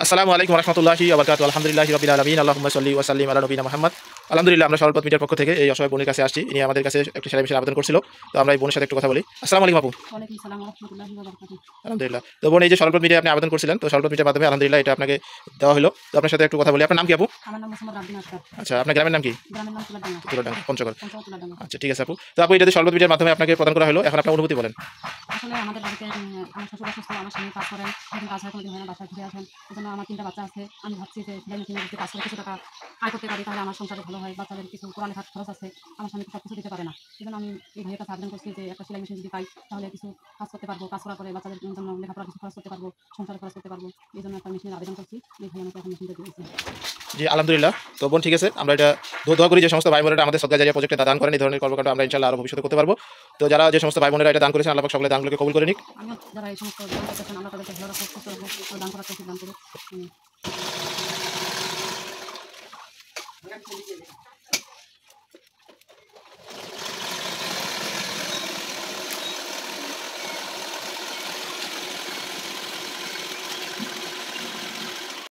আসসালামু আলাইকুম রহমতুল্লাহি আবরকাত আলহামদুলিল্লাহি রাব্বিল আলামিন আল্লাহুম্মা সাল্লি ওয়া সাল্লিম আলা নবিনা মুহাম্মদ। আলহামদুলিল্লাহ, আমরা সরলপথ মিডিয়ার পক্ষ থেকে এই অসহায় বোনের কাছে আসছি। ইনি আমাদের কাছে একটা সেলাই মেশিন আবেদন করছিল, তো আমরা এই বোনের সাথে একটু কথা বলি। আসসালামু আলাইকুম আপু। ওয়ালাইকুম সালাম ওয়া রাহমাতুল্লাহি ওয়া বারাকাতুহু। আলহামদুলিল্লাহ, তো বোন এই যে সরলপথ মিডিয়ায় আপনি আবেদন করছিলেন, তো সরলপথ মিডিয়ার মাধ্যমে আলহামদুলিল্লাহ এটা আপনাকে দেওয়া হলো। তো আপনার সাথে একটু কথা বলি। আপনার নাম কি আপু? আমার নাম মোহাম্মদ রাব্বিন আক্তার। আচ্ছা, আপনার গ্রামের নাম কি? গ্রামের নাম তুলাডাঙ্গা, তুলাডাঙ্গা, পঞ্চগড়। তুলাডাঙ্গা। আচ্ছা ঠিক আছে আপু। তো আপু, এটা সরলপথ মিডিয়ার মাধ্যমে আপনাকে প্রদান করা হলো, এখন আপনার অনুভূতি বলেন। আসলে আমাদের বাড়িতে আমার শ্বশুর অসুস্থ, আমার স্বামী কাজ করেন, এখন কাজ হয় কোনোদিন হয় না, বাসায় ঘুরে আসেন। এজন্য আমার 3টা বাচ্চা আছে। আমি ভাবছি যে সেলাই মেশিনে যদি কাজ করে কিছু টাকা আয় করতে পারি তাহলে আমার সংসারে ভালো হয়। বাচ্চাদের কিছু পড়ালেখার খরচ আছে, আমার স্বামী সব কিছু দিতে পারে না। এজন্য আমি এই ভাইয়ের কাছে আবেদন করছি যে একটা সেলাই মেশিন যদি পাই তাহলে কিছু কাজ করতে পারবো, কাজ করার পরে বাচ্চাদের জন্য লেখাপড়া কিছু খরচ করতে পারবো, সংসারে খরচ করতে পারবো। এই জন্য একটা মেশিনের আবেদন করছি। এই ভাই আমাকে এখন মেশিনটা দিয়েছে। জি আলহামদুলিল্লাহ। তো বোন ঠিক আছে, আমরা এটা দোয়া করি যে সমস্ত ভাই বোনেরা আমাদের সদকা জারিয়া প্রজেক্টে দান করেন, এই ধরনের কর্মকাণ্ড আমরা ইনশাআল্লাহ আরো ভবিষ্যতে করতে পারবো। তো যারা যে সমস্ত ভাই বোনেরা এটা দান করেছেন, আল্লাহ পাক সকলের দানগুলোকে কবুল করে নিক। আমিও যারা এই সমস্ত দান করতেছেন আল্লাহ তাদেরকে ভালো রাখুক, সুস্থ রাখুক, দান করার তৌফিক দান করুক।